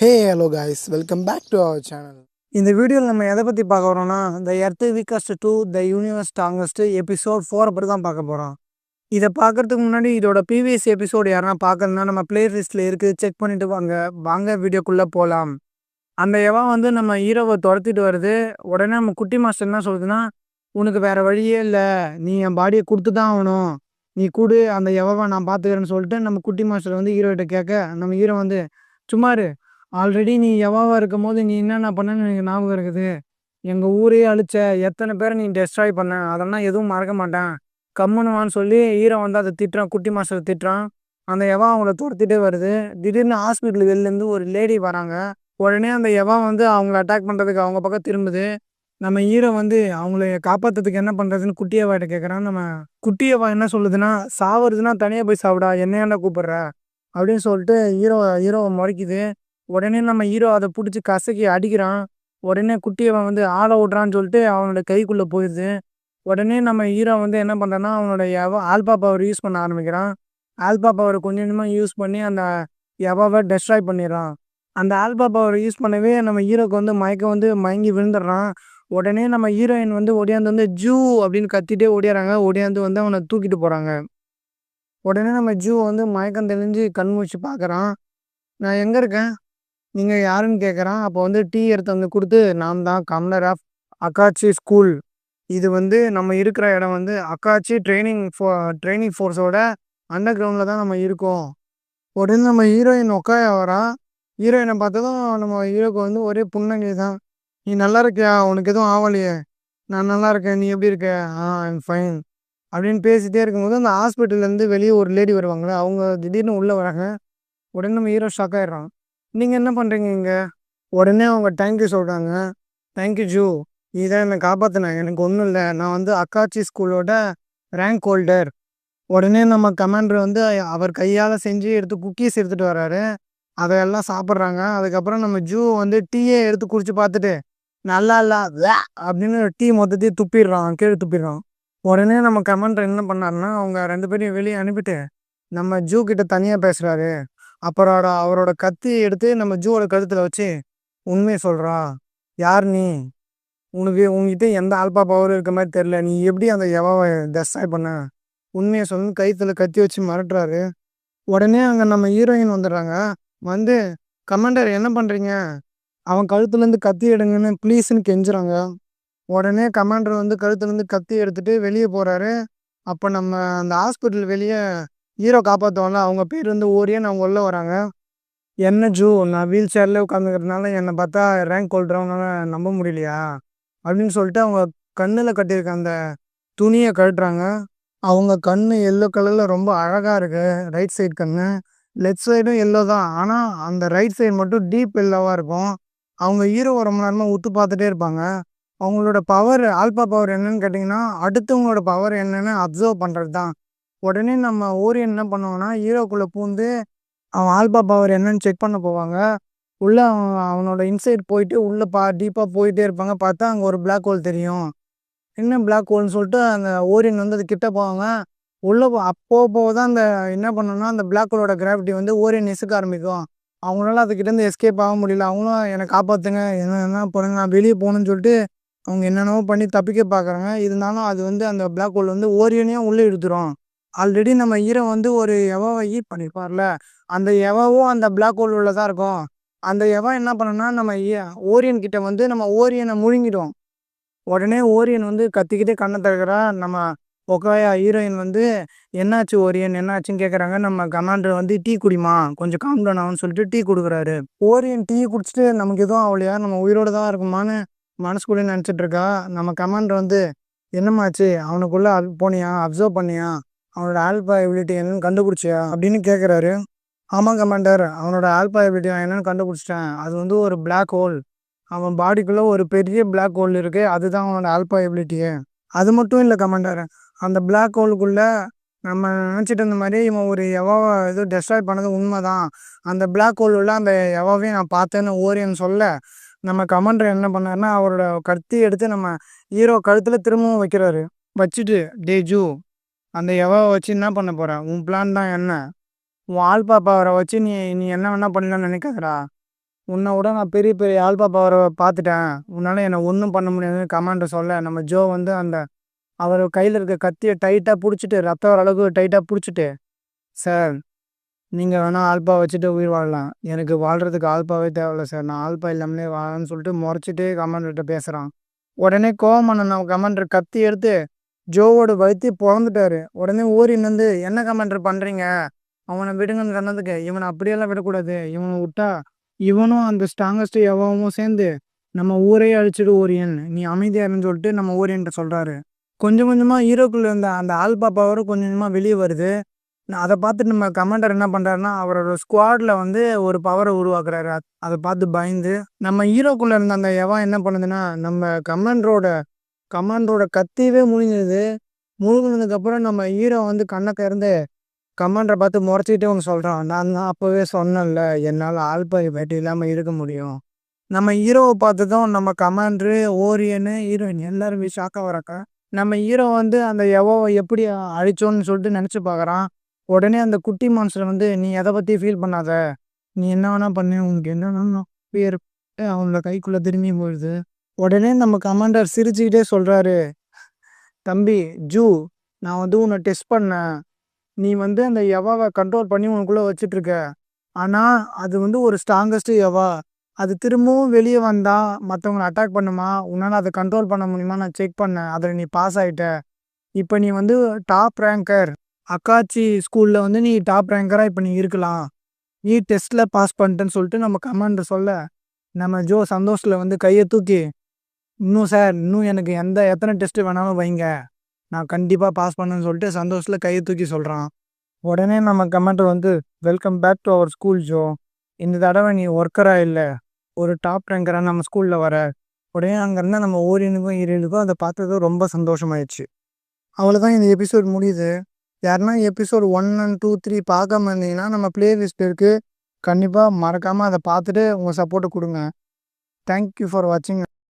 Hey hello guys, welcome back to our channel. இந்த வீடியோவில் நம்ம எதை பற்றி பார்க்க போகிறோம்னா the earth weakest to the universe strongest episode 4 பற்றி தான் பார்க்க போகிறோம். இதை பார்க்கறதுக்கு முன்னாடி இதோட ப்ரீவியஸ் எபிசோடு யாரா பார்க்கறதுனா நம்ம பிளேலிஸ்ட்டில் இருக்குது, செக் பண்ணிவிட்டு வாங்க வீடியோக்குள்ளே போகலாம். அந்த எவன் வந்து நம்ம ஹீரோவை துரத்திட்டு வருது. உடனே நம்ம குட்டி மாஸ்டர் என்ன சொல்லுதுன்னா, உனக்கு வேறு வழியே இல்லை, நீ என் பாடியை கொடுத்து தான் ஆகணும், நீ கூடு, அந்த எவவை நான் பார்த்துக்கிறேன்னு சொல்லிட்டு நம்ம குட்டி மாஸ்டர் வந்து ஹீரோகிட்ட கேட்க, நம்ம ஹீரோ வந்து சும்மாரு, ஆல்ரெடி நீ எவாவா இருக்கும் போது நீ என்னென்ன பண்ணன்னு எனக்கு ஞாபகம் இருக்குது, எங்கள் ஊரையே அழிச்ச, எத்தனை பேரை நீ டெஸ்ட்ராய் பண்ண, அதெல்லாம் எதுவும் மறக்க மாட்டேன், கம்முனுவான்னு சொல்லி ஹீரோ வந்து அதை திட்டுறான், குட்டி மாஸ்டர் திட்டுறான். அந்த எவா அவங்கள துரத்திட்டே வருது. திடீர்னு ஹாஸ்பிட்டல் வெளிலேருந்து ஒரு லேடி வராங்க. உடனே அந்த எவா வந்து அவங்கள அட்டாக் பண்ணுறதுக்கு அவங்க பக்கம் திரும்புது. நம்ம ஹீரோ வந்து அவங்கள காப்பாற்றுறதுக்கு என்ன பண்ணுறதுன்னு குட்டியவாட்ட கேட்குறான். நம்ம குட்டியவா என்ன சொல்லுதுன்னா, சாவறதுன்னா தனியாக போய் சாப்பிடா, என்னையாண்டா கூப்பிட்ற அப்படின்னு சொல்லிட்டு ஹீரோவை முறைக்குது. உடனே நம்ம ஹீரோ அதை பிடிச்சி கசக்கி அடிக்கிறான். உடனே குட்டியவன் வந்து ஆளை விட்றான்னு சொல்லிட்டு அவனோட கைக்குள்ளே போயிடுது. உடனே நம்ம ஹீரோ வந்து என்ன பண்ணுறான்னா, அவனோட ஆல்பா பவர் யூஸ் பண்ண ஆரம்பிக்கிறான். ஆல்பா பவர் கொஞ்சம் கொஞ்சமாக யூஸ் பண்ணி அந்த எவாவை டெஸ்ட்ராய் பண்ணிடுறான். அந்த ஆல்பா பவர் யூஸ் பண்ணவே நம்ம ஹீரோக்கு வந்து மயங்கி விழுந்துடுறான். உடனே நம்ம ஹீரோயின் வந்து ஒடியாந்து வந்து ஜூ அப்படின்னு கத்திட்டே ஓடியாராங்க. ஒடியாந்து வந்து அவனை தூக்கிட்டு போகிறாங்க. உடனே நம்ம ஜூ வந்து மயக்கம் தெளிஞ்சு கண் முழிச்சு பார்க்குறான். நான் எங்கே இருக்கேன், நீங்கள் யாருன்னு கேட்குறான். அப்போ வந்து டீ எடுத்து வந்து கொடுத்து, நான் தான் கம்னர் ஆஃப் அக்காச்சி ஸ்கூல், இது வந்து நம்ம இருக்கிற இடம் வந்து அக்காச்சி ட்ரைனிங் ஃபோர்ஸோட அண்டர் கிரவுண்டில் தான் நம்ம இருக்கோம். உடனே நம்ம ஹீரோயின் உட்காய வரா. ஹீரோயினை பார்த்ததும் நம்ம ஹீரோக்கு வந்து ஒரே புன்னகை தான். நீ நல்லா இருக்கியா, உனக்கு எதுவும் ஆகலையே, நான் நல்லா இருக்கேன், நீ எப்படி இருக்க, ஐம் ஃபைன் அப்படின்னு பேசிகிட்டே இருக்கும்போது அந்த ஹாஸ்பிட்டல்லேருந்து வெளியே ஒரு லேடி வருவாங்களே, அவங்க திடீர்னு உள்ளே வராங்க. உடனே நம்ம ஹீரோ ஷாக் ஆகிடுறான். நீங்கள் என்ன பண்ணுறீங்க இங்கே? உடனே அவங்க தேங்க்யூ சொல்கிறாங்க. தேங்க்யூ ஜூ, நீ தான் என்னை காப்பாற்றின, எனக்கு ஒன்றும் இல்லை, நான் வந்து அக்காச்சி ஸ்கூலோட ரேங்க் ஹோல்டர். உடனே நம்ம கமாண்டர் வந்து அவர் கையால் செஞ்சு எடுத்து குக்கீஸ் எடுத்துகிட்டு வர்றாரு. அதையெல்லாம் சாப்பிட்றாங்க. அதுக்கப்புறம் நம்ம ஜூ வந்து டீயே எடுத்து குடிச்சு பார்த்துட்டு, நல்லா இல்லை அப்படின்னு டீ மொத்தத்தையும் துப்பிடுறான், கீழே துப்பிடுறான். உடனே நம்ம கமாண்டர் என்ன பண்ணாருன்னா, அவங்க 2 பேரையும் வெளியே அனுப்பிட்டு நம்ம ஜூ கிட்ட தனியாக பேசுகிறாரு. அப்புறம் அவரோட கத்தி எடுத்து நம்ம ஜூவோட கழுத்தில் வச்சு, உண்மையை சொல்கிறா, யார் நீ, உங்ககிட்ட எந்த ஆல்பா பவர் இருக்க மாதிரி தெரில, நீ எப்படி அந்த எவாவை டெஸ்ட்ராய் பண்ண, உண்மையை சொல்லு, கைத்தில் கத்தி வச்சு மிரட்டுறாரு. உடனே அங்கே நம்ம ஹீரோயின் வந்துடுறாங்க. வந்து, கமாண்டர் என்ன பண்ணுறீங்க, அவன் கழுத்துலேருந்து கத்தி எடுங்கன்னு ப்ளீஸ்ன்னு கெஞ்சுறாங்க. உடனே கமாண்டர் வந்து கழுத்துலேருந்து கத்தி எடுத்துகிட்டு வெளியே போகிறாரு. அப்போ நம்ம அந்த ஹாஸ்பிட்டல் வெளியே ஹீரோ காப்பாற்றுவாங்க, அவங்க பேர் வந்து ஓரியன், அவங்க உள்ளே வராங்க. என்ன ஜூ, நான் வீல் சேரில் உட்காந்துக்கிறதுனால என்னை பார்த்தா ரேங்க் ஹோல்டரவங்களால நம்ப முடியலையா அப்படின்னு சொல்லிட்டு அவங்க கண்ணில் கட்டியிருக்க அந்த துணியை கழட்டுறாங்க. அவங்க கண் எல்லோ கலரில் ரொம்ப அழகாக இருக்குது. ரைட் சைடு கண், லெஃப்ட் சைடும் எல்லோ தான், ஆனால் அந்த ரைட் சைடு மட்டும் டீப் எல்லோவாக இருக்கும். அவங்க ஹீரோவை ரொம்ப நேரமாக உத்து பார்த்துட்டே இருப்பாங்க. அவங்களோட பவர், ஆல்பா பவர் என்னன்னு கேட்டிங்கன்னா, அடுத்தவங்களோட பவர் என்னன்னு அப்சர்வ் பண்ணுறது தான். உடனே நம்ம ஓரியன் என்ன பண்ணுவாங்கன்னா, ஹீரோக்குள்ளே பூந்து அவன் ஆல்பா பவர் என்னன்னு செக் பண்ண போவாங்க. உள்ளே அவனோட இன்சைட் போயிட்டு உள்ளே டீப்பாக போயிட்டே இருப்பாங்க. பார்த்தா அங்கே ஒரு பிளாக் ஹோல் தெரியும். என்ன பிளாக் ஹோல்னு சொல்லிட்டு அந்த ஓரியன் வந்து அது கிட்ட போவாங்க. உள்ளே போக தான் அந்த என்ன பண்ணோன்னா, அந்த பிளாக் ஹோலோட கிராவிட்டி வந்து ஓரியன் இசுக்க ஆரம்பிக்கும். அவங்களால அதுக்கிட்டேருந்து எஸ்கேப் ஆக முடியல. அவங்களும் என்னை காப்பாற்றுங்க, என்ன பண்ணுங்க, நான் வெளியே போகணுன்னு சொல்லிட்டு அவங்க என்னென்னவோ பண்ணி தப்பிக்க பார்க்குறாங்க. இருந்தாலும் அது வந்து அந்த பிளாக் ஹோல் வந்து ஓரியனையும் உள்ளே இழுத்துரும். ஆல்ரெடி நம்ம ஹீரோ வந்து ஒரு எவாவை ஈட் பண்ணியிருப்பார்ல, அந்த எவாவும் அந்த பிளாக் ஹோல் உள்ள தான் இருக்கும். அந்த எவா என்ன பண்ணுன்னா, நம்ம ஓரியன் கிட்ட வந்து நம்ம ஓரியனை முழுங்கிடும். உடனே ஓரியன் வந்து கத்திக்கிட்டே கண்ணை திறக்கிறா. நம்ம ஒக்காயா ஹீரோயின் வந்து, என்னாச்சு ஓரியன், என்னாச்சுன்னு கேட்குறாங்க. நம்ம கமாண்டர் வந்து டீ குடிமா, கொஞ்சம் காம் டவுன் ஆகும்னு சொல்லிட்டு டீ கொடுக்குறாரு. ஓரியன் டீ குடிச்சிட்டு நமக்கு எதுவும் ஆகலையா, நம்ம உயிரோடு தான் இருக்குமான்னு மனசுக்குள்ளே நினச்சிட்டு இருக்கா. நம்ம கமாண்டர் வந்து, என்னம்மாச்சு, அவனுக்குள்ளே போனியா, அப்சர்வ் பண்ணியா, அவனோட ஆல்பா எபிலிட்டி என்னன்னு கண்டுபிடிச்சியா அப்படின்னு கேட்குறாரு. ஆமாம் கமாண்டர், அவனோட ஆல்பா எபிலிட்டி நான் என்னென்னு கண்டுபிடிச்சிட்டேன். அது வந்து ஒரு பிளாக் ஹோல், அவன் பாடிக்குள்ளே ஒரு பெரிய பிளாக் ஹோல் இருக்குது, அதுதான் அவனோட ஆல்பா எபிலிட்டியே. அது மட்டும் இல்லை கமாண்டர், அந்த பிளாக் ஹோலுக்குள்ளே நம்ம நினச்சிட்டு இருந்த மாதிரி இவன் ஒரு எவாவை ஏதோ டெஸ்ட்ராய் பண்ணது உண்மை தான். அந்த பிளாக் ஹோல் உள்ள அந்த எவாவையும் நான் பார்த்தேன்னு ஓரியன் சொல்ல, நம்ம கமாண்டர் என்ன பண்ணாருன்னா, அவரோட கத்தி எடுத்து நம்ம ஹீரோ கழுத்தில் திரும்பவும் வைக்கிறாரு. வச்சுட்டு, டே ஜூ, அந்த எவாவை வச்சு என்ன பண்ண போகிற, உன் பிளான் தான் என்ன, உன் ஆல்பா பவரை வச்சு நீ என்ன வேணால் பண்ணலான்னு நினைக்காதடா, உன்னை விட நான் பெரிய பெரிய ஆல்பா பவரை பார்த்துட்டேன், உன்னால் என்னை ஒன்றும் பண்ண முடியாதுன்னு கமாண்டர் சொல்ல நம்ம ஜோ வந்து அவர் கையில் இருக்க கத்தியை டைட்டாக பிடிச்சிட்டு ரத்தம் வர அளவுக்கு டைட்டாக பிடிச்சிட்டு, சார் நீங்கள் வேணால் ஆல்பா வச்சுட்டு உயிர் வாழலாம், எனக்கு வாழ்கிறதுக்கு ஆல்பாவே தேவையில்ல சார், நான் ஆல்பா இல்லாமலே வாழலாம்னு சொல்லிட்டு முறைச்சிட்டே கமாண்டர்கிட்ட பேசுகிறான். உடனே கோவமான நம்ம கமாண்டர் கத்தி எடுத்து ஜோவோட வயிற்று பிறந்துட்டாரு. உடனே ஓரின் வந்து என்ன கமாண்டர் பண்ணுறீங்க, அவனை விடுங்கன்னு சொன்னதுக்கு இவனை அப்படியெல்லாம் விடக்கூடாது, இவனை விட்டா இவனும் அந்த ஸ்ட்ராங்கஸ்ட் எவனும் சேர்ந்து நம்ம ஊரையே அழிச்சிடு ஓரியன், நீ அமைதியாருன்னு சொல்லிட்டு நம்ம ஓரியன்ட்ட சொல்கிறாரு. கொஞ்சம் கொஞ்சமாக ஹீரோக்குள்ளே இருந்த அந்த ஆல்பா பவரும் கொஞ்சம் கொஞ்சமாக வெளியே வருது. அதை பார்த்துட்டு நம்ம கமாண்டர் என்ன பண்ணுறாருன்னா அவரோட ஸ்குவாடில் வந்து ஒரு பவரை உருவாக்குறாரு. அதை பார்த்து பயந்து நம்ம ஹீரோக்குள்ளே இருந்த அந்த எவன் என்ன பண்ணுதுன்னா நம்ம கமாண்டரோட கத்தியவே முழுங்கிடுது. முழுங்கினதுக்கப்புறம் நம்ம ஹீரோ வந்து கண்ணை திறந்து கமாண்டரை பார்த்து முறைச்சிக்கிட்டே ஒன்று சொல்கிறான், நான் தான் அப்போவே சொன்னேன்ல என்னால் ஆல்பா பேட்டி இல்லாமல் இருக்க முடியும். நம்ம ஹீரோவை பார்த்ததும் நம்ம கமாண்டரு, ஓரியனு, ஹீரோயின் எல்லாருமே ஷாக்காக வராங்க. நம்ம ஹீரோ வந்து அந்த எவோவை எப்படி அழிச்சோன்னு சொல்லிட்டு நினச்சி பார்க்குறான். உடனே அந்த குட்டி மான்ஸ்டர் வந்து நீ எதை பற்றி ஃபீல் பண்ணாத, நீ என்ன வேணால் பண்ணு, உனக்கு என்ன பேர் அவங்கள கைக்குள்ளே திரும்பி போயிடுது. உடனே நம்ம கமாண்டர் சிரிச்சுக்கிட்டே சொல்கிறாரு, தம்பி ஜூ, நான் வந்து உன்னை டெஸ்ட் பண்ணேன், நீ வந்து அந்த எவாவை கண்ட்ரோல் பண்ணி உனக்குள்ளே வச்சிட்ருக்க, ஆனால் அது வந்து ஒரு ஸ்ட்ராங்கஸ்ட்டு எவா, அது திரும்பவும் வெளியே வந்தால் மற்றவங்களை அட்டாக் பண்ணுமா, உன்னால் அதை கண்ட்ரோல் பண்ண முடியுமா, நான் செக் பண்ணேன், அதில் நீ பாஸ் ஆகிட்ட, இப்போ நீ வந்து டாப் ரேங்கர், அக்காச்சி ஸ்கூலில் வந்து நீ டாப் ரேங்கராக இப்போ நீ இருக்கலாம், நீ டெஸ்ட்டில் பாஸ் பண்ணிட்டேன்னு சொல்லிட்டு நம்ம கமாண்டர் சொல்ல நம்ம ஜோ சந்தோஷத்தில் வந்து கையை தூக்கி, இன்னும் சார் இன்னும் எனக்கு எத்தனை டெஸ்ட்டு வேணாலும் வைங்க, நான் கண்டிப்பாக பாஸ் பண்ணேன்னு சொல்லிட்டு சந்தோஷத்தில் கையை தூக்கி சொல்கிறான். உடனே நம்ம கமாண்டர் வந்து welcome back to our school Jo, இந்த தடவை நீ ஒர்க்கராக இல்லை ஒரு டாப் ரேங்கராக நம்ம ஸ்கூலில் வர. உடனே அங்கேருந்தா நம்ம ஓரியனுக்கும் ஹீரோயினுக்கும் அதை பார்த்தது ரொம்ப சந்தோஷமாயிடுச்சு. அவ்வளோதான் இந்த எபிசோட் முடியுது. யாருன்னா எபிசோட் 1 and 2, 3 பார்க்காம இருந்தீங்கன்னா நம்ம பிளேலிஸ்ட் இருக்குது, கண்டிப்பாக மறக்காமல் அதை பார்த்துட்டு உங்கள் சப்போர்ட்டை கொடுங்க. தேங்க்யூ ஃபார் வாட்சிங்.